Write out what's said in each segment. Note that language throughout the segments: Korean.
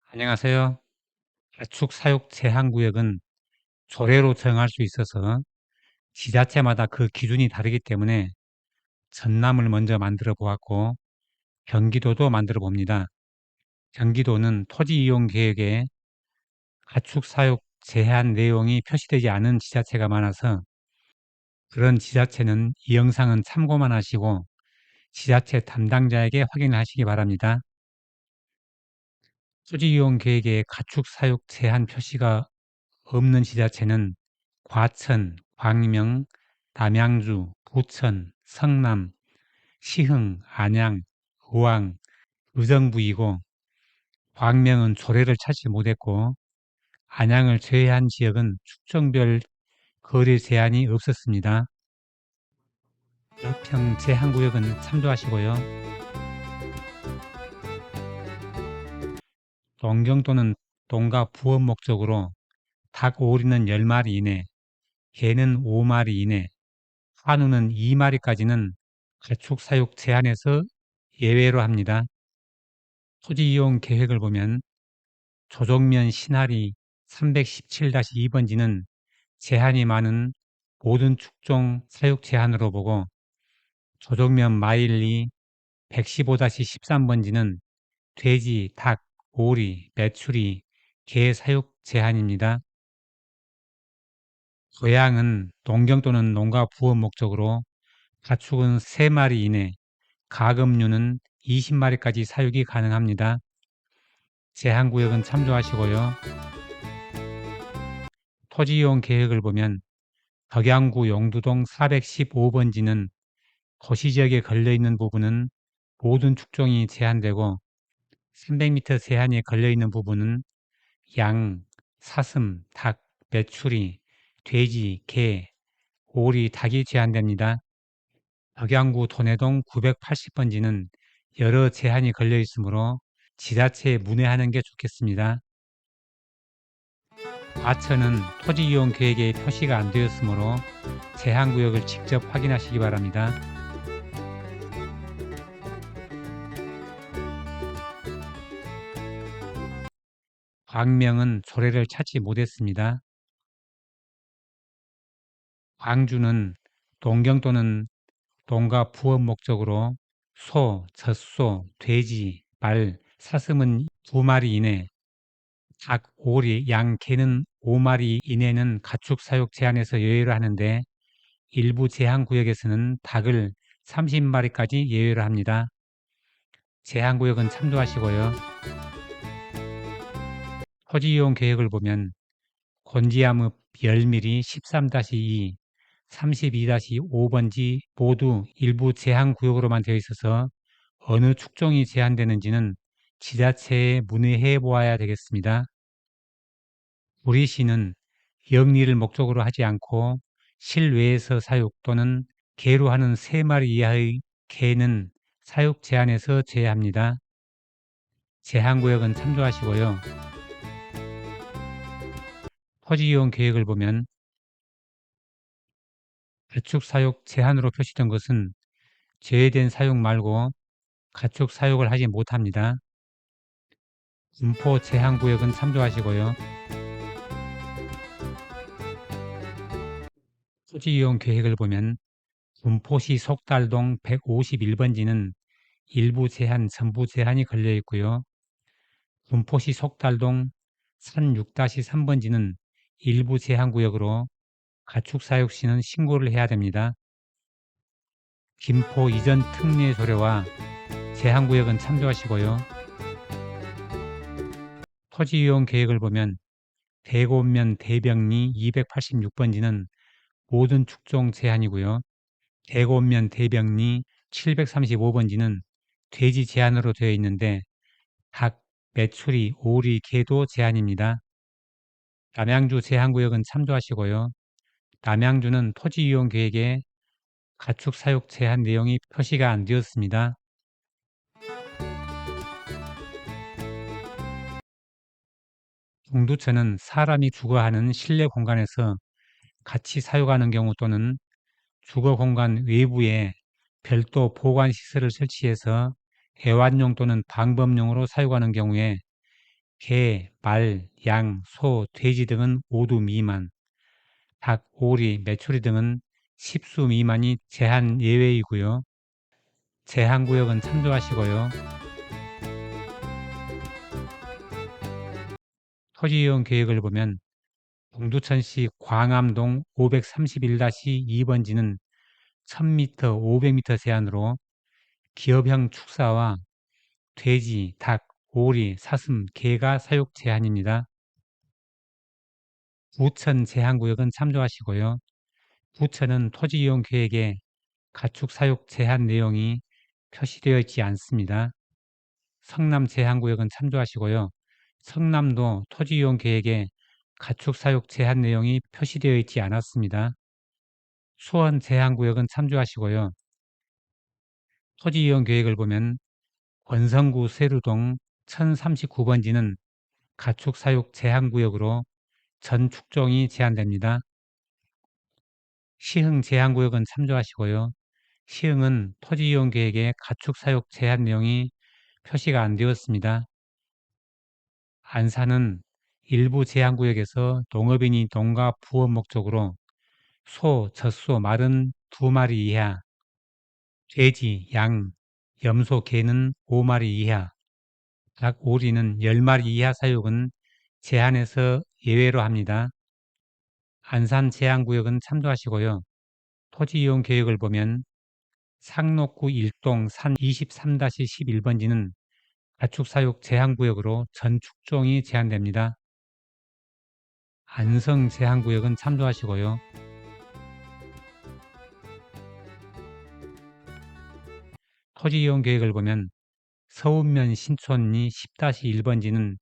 안녕하세요. 가축 사육 제한 구역은 조례로 정할 수 있어서 지자체마다 그 기준이 다르기 때문에 전남을 먼저 만들어 보았고 경기도도 만들어 봅니다. 경기도는 토지 이용 계획에 가축 사육 제한 내용이 표시되지 않은 지자체가 많아서 그런 지자체는 이 영상은 참고만 하시고 지자체 담당자에게 확인하시기 바랍니다. 토지 이용 계획에 가축 사육 제한 표시가 없는 지자체는 과천, 광명, 남양주, 부천, 성남, 시흥, 안양, 의왕, 의정부이고 광명은 조례를 찾지 못했고 안양을 제외한 지역은 축정별 거래 제한이 없었습니다. 평 제한구역은 참조하시고요. 농경도는 농가 부업 목적으로 닭 오리는 10마리 이내, 개는 5마리 이내, 한우는 2마리까지는 가축 사육 제한에서 예외로 합니다. 토지 이용 계획을 보면 조정면 신할이 317-2번지는 제한이 많은 모든 축종 사육 제한으로 보고 조정면 마일리 115-13번지는 돼지, 닭, 오리, 메추리, 개 사육 제한입니다. 고양은 농경 또는 농가 부업 목적으로 가축은 3마리 이내, 가금류는 20마리까지 사육이 가능합니다. 제한구역은 참조하시고요. 토지이용 계획을 보면 덕양구 용두동 415번지는 거시지역에 걸려있는 부분은 모든 축종이 제한되고 300m 제한이 걸려있는 부분은 양, 사슴, 닭, 메추리, 돼지, 개, 오리, 닭이 제한됩니다. 덕양구 도내동 980번지는 여러 제한이 걸려 있으므로 지자체에 문의하는 게 좋겠습니다. 과천은 토지 이용 계획에 표시가 안 되었으므로 제한구역을 직접 확인하시기 바랍니다. 광명은 조례를 찾지 못했습니다. 광주는 농경 또는 농가 부업 목적으로 소, 젖소, 돼지, 말, 사슴은 2마리 이내, 닭, 오리, 양, 개는 5마리 이내는 가축 사육 제한에서 예외로 하는데 일부 제한구역에서는 닭을 30마리까지 예외로 합니다. 제한구역은 참조하시고요. 토지이용 계획을 보면 곤지암읍 열밀이 13-2, 32-5번지 모두 일부 제한구역으로만 되어 있어서 어느 축종이 제한되는지는 지자체에 문의해 보아야 되겠습니다. 우리시는 영리를 목적으로 하지 않고 실외에서 사육 또는 개로 하는 3마리 이하의 개는 사육 제한에서 제외합니다. 제한구역은 참조하시고요. 토지이용 계획을 보면 가축 사육 제한으로 표시된 것은 제외된 사육 말고 가축 사육을 하지 못합니다. 분포 제한구역은 참조하시고요. 토지이용 계획을 보면 분포시 속달동 151번지는 일부 제한, 전부 제한이 걸려 있고요. 분포시 속달동 산 6-3번지는 일부 제한구역으로 가축 사육 시는 신고를 해야 됩니다. 김포 이전 특례 조례와 제한구역은 참조하시고요. 토지 이용 계획을 보면 대곡면 대병리 286번지는 모든 축종 제한이고요. 대곡면 대병리 735번지는 돼지 제한으로 되어 있는데 닭, 메추리, 오리, 개도 제한입니다. 남양주 제한구역은 참조하시고요. 남양주는 토지 이용 계획에 가축 사육 제한 내용이 표시가 안 되었습니다. 동두천은 사람이 주거하는 실내 공간에서 같이 사육하는 경우 또는 주거 공간 외부에 별도 보관 시설을 설치해서 애완용 또는 방범용으로 사육하는 경우에 개, 말, 양, 소, 돼지 등은 5두 미만, 닭, 오리, 메추리 등은 10수 미만이 제한 예외이고요. 제한구역은 참조하시고요. 토지이용 계획을 보면 동두천시 광암동 531-2번지는 1000m, 500m 제한으로 기업형 축사와 돼지, 닭, 오리, 사슴, 개가 사육 제한입니다. 부천 제한구역은 참조하시고요. 부천은 토지이용 계획에 가축 사육 제한 내용이 표시되어 있지 않습니다. 성남 제한구역은 참조하시고요. 성남도 토지이용 계획에 가축 사육 제한 내용이 표시되어 있지 않았습니다. 수원 제한구역은 참조하시고요. 토지이용 계획을 보면 권성구 세류동 1039번지는 가축 사육 제한구역으로 전 축종이 제한됩니다. 시흥 제한구역은 참조하시고요. 시흥은 토지이용 계획에 가축 사육 제한 내용이 표시가 안 되었습니다. 안산은 일부 제한구역에서 농업인이 농가 부업 목적으로 소, 젖소, 말은 2마리 이하, 돼지, 양, 염소, 개는 5마리 이하, 닭, 오리는 10마리 이하 사육은 제한에서 예외로 합니다. 안산 제한구역은 참조하시고요. 토지이용 계획을 보면 상록구 일동 산 23-11번지는 가축사육 제한구역으로 전 축종이 제한됩니다. 안성 제한구역은 참조하시고요. 토지이용 계획을 보면 서운면 신촌리 10-1번지는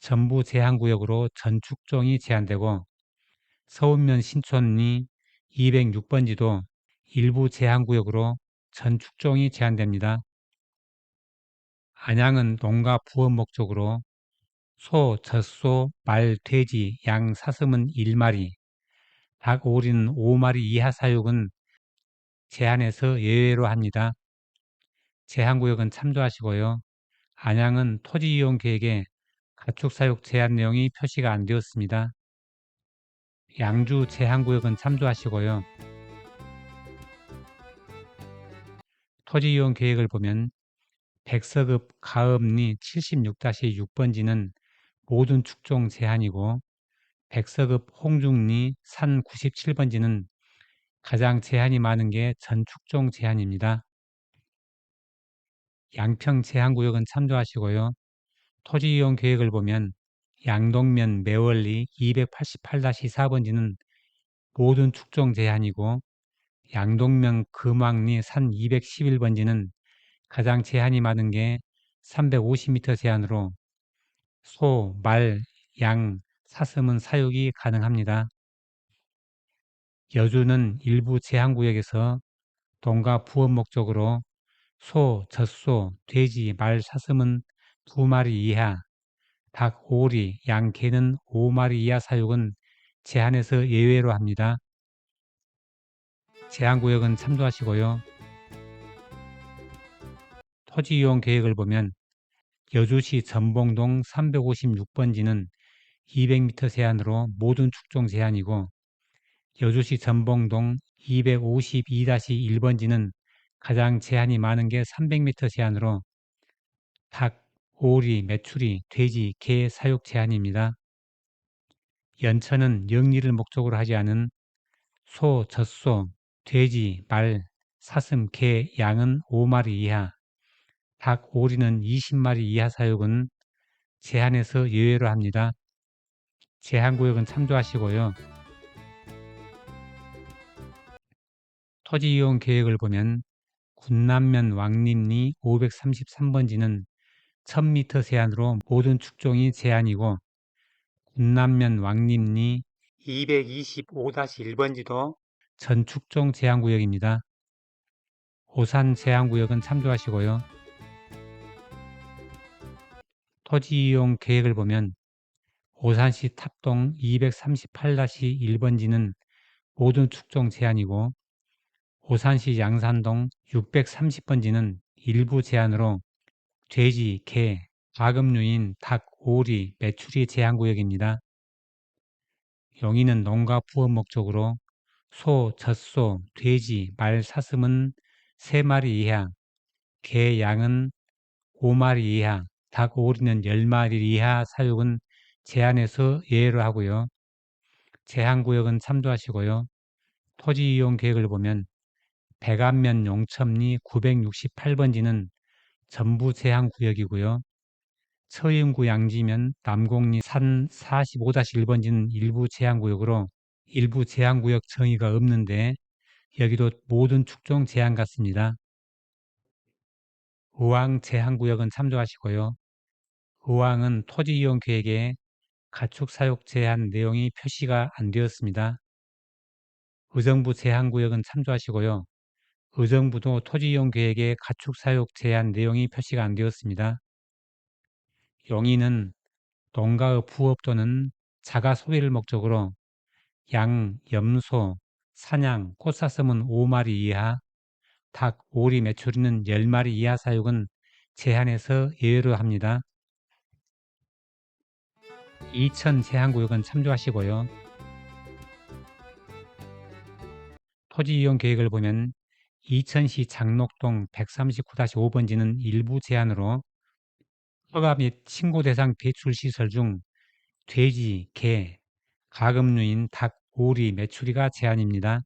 전부 제한구역으로 전 축종이 제한되고 서운면 신촌리 206번지도 일부 제한구역으로 전 축종이 제한됩니다. 안양은 농가 부업 목적으로 소, 젖소, 말, 돼지, 양, 사슴은 1마리, 닭, 오리는 5마리 이하 사육은 제한에서 예외로 합니다. 제한구역은 참조하시고요. 안양은 토지이용 계획에 가축사육 제한 내용이 표시가 안 되었습니다. 양주 제한구역은 참조하시고요. 토지이용 계획을 보면 백서급 가읍리 76-6번지는 모든 축종 제한이고 백서급 홍중리 산 97번지는 가장 제한이 많은 게 전 축종 제한입니다. 양평 제한구역은 참조하시고요. 토지이용 계획을 보면 양동면 매월리 288-4번지는 모든 축종 제한이고 양동면 금왕리 산 211번지는 가장 제한이 많은 게 350m 제한으로 소, 말, 양, 사슴은 사육이 가능합니다. 여주는 일부 제한구역에서 농가 부업 목적으로 소, 젖소, 돼지, 말, 사슴은 2마리 이하, 닭, 오리, 양, 개는 5마리 이하 사육은 제한에서 예외로 합니다. 제한구역은 참조하시고요. 토지이용 계획을 보면 여주시 전봉동 356번지는 200m 제한으로 모든 축종 제한이고 여주시 전봉동 252-1번지는 가장 제한이 많은 게 300m 제한으로 닭, 오리, 메추리, 돼지, 개 사육 제한입니다. 연천은 영리를 목적으로 하지 않은 소, 젖소, 돼지, 말, 사슴, 개, 양은 5마리 이하, 닭, 오리는 20마리 이하 사육은 제한에서 예외로 합니다. 제한구역은 참조하시고요. 토지이용 계획을 보면 군남면 왕림리 533번지는 1000m 제한으로 모든 축종이 제한이고 군남면 왕림리 225-1번지도 전 축종 제한구역입니다. 오산 제한구역은 참조하시고요. 토지이용 계획을 보면 오산시 탑동 238-1번지는 모든 축종 제한이고 오산시 양산동 630번지는 일부 제한으로 돼지, 개, 가금류인 닭, 오리, 메추리 제한구역입니다. 용인은 농가 부업 목적으로 소, 젖소, 돼지, 말, 사슴은 3마리 이하, 개, 양은 5마리 이하, 닭, 오리는 10마리 이하 사육은 제한해서 예외로 하고요. 제한구역은 참조하시고요. 토지 이용 계획을 보면 백안면 용천리 968번지는 전부 제한구역이고요. 서인구 양지면 남곡리 산 45-1번지는 일부 제한구역으로 일부 제한구역 정의가 없는데 여기도 모든 축종 제한 같습니다. 의왕 제한구역은 참조하시고요. 의왕은 토지이용 계획에 가축 사육 제한 내용이 표시가 안 되었습니다. 의정부 제한구역은 참조하시고요. 의정부도 토지이용 계획에 가축 사육 제한 내용이 표시가 안 되었습니다. 용인은 농가의 부업 또는 자가 소비를 목적으로 양, 염소, 사냥, 꽃사슴은 5마리 이하, 닭, 오리, 메추리는 10마리 이하 사육은 제한해서 예외로 합니다. 이천 제한구역은 참조하시고요. 토지이용 계획을 보면 이천시 장록동 139-5번지는 일부 제한으로 허가 및 신고 대상 배출시설 중 돼지, 개, 가금류인 닭, 오리, 메추리가 제한입니다.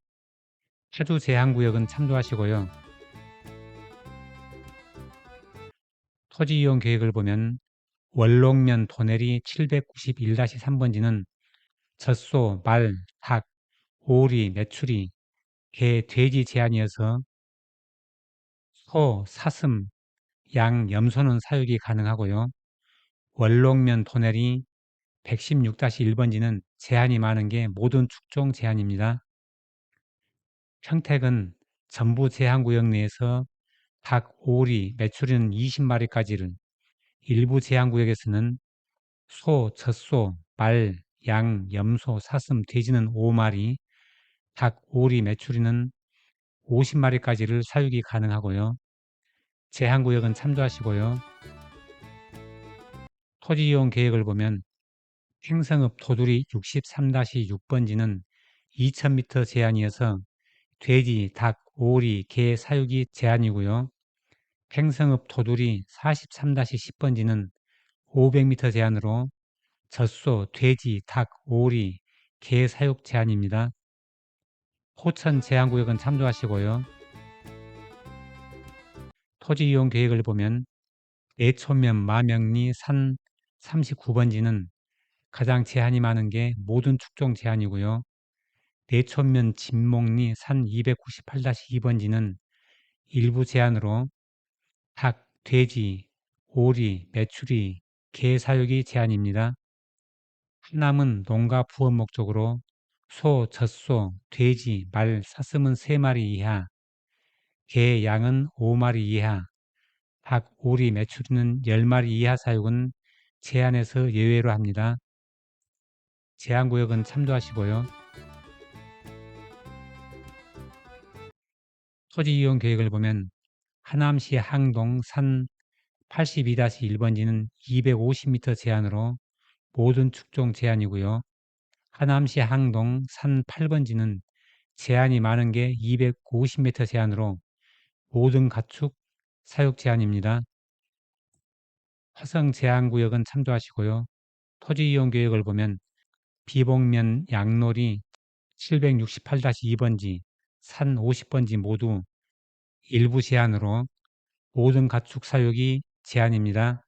파주 제한구역은 참조하시고요. 토지이용 계획을 보면 월록면 도내리 791-3번지는 젖소, 말, 닭, 오리, 메추리, 개, 돼지 제한이어서 소, 사슴, 양, 염소는 사육이 가능하고요. 월록면 도내리 116-1번지는 제한이 많은 게 모든 축종 제한입니다. 평택은 전부 제한구역 내에서 닭, 오리, 메추리는 20마리까지를, 일부 제한구역에서는 소, 젖소, 말, 양, 염소, 사슴, 돼지는 5마리, 닭, 오리, 메추리는 50마리까지를 사육이 가능하고요. 제한구역은 참조하시고요. 토지이용 계획을 보면 행성읍 도두리 63-6번지는 2000m 제한이어서 돼지, 닭, 오리, 개 사육이 제한이고요. 행성읍 도두리 43-10번지는 500m 제한으로 젖소, 돼지, 닭, 오리, 개 사육 제한입니다. 포천 제한구역은 참조하시고요. 토지이용 계획을 보면 내초면 마명리 산 39번지는 가장 제한이 많은 게 모든 축종 제한이고요. 내촌면 진목리 산 298-2번지는 일부 제한으로 닭, 돼지, 오리, 메추리, 개 사육이 제한입니다. 하남은 농가 부업 목적으로 소, 젖소, 돼지, 말, 사슴은 3마리 이하, 개, 양은 5마리 이하, 닭, 오리, 메추리는 10마리 이하 사육은 제한해서 예외로 합니다. 제한구역은 참조하시고요. 토지이용 계획을 보면 하남시 항동 산 82-1번지는 250m 제한으로 모든 축종 제한이고요. 하남시 항동 산 8번지는 제한이 많은 게 250m 제한으로 모든 가축 사육 제한입니다. 화성 제한구역은 참조하시고요. 토지이용 계획을 보면 비봉면 양놀이 768-2번지, 산 50번지 모두 일부 제한으로 모든 가축 사육이 제한입니다.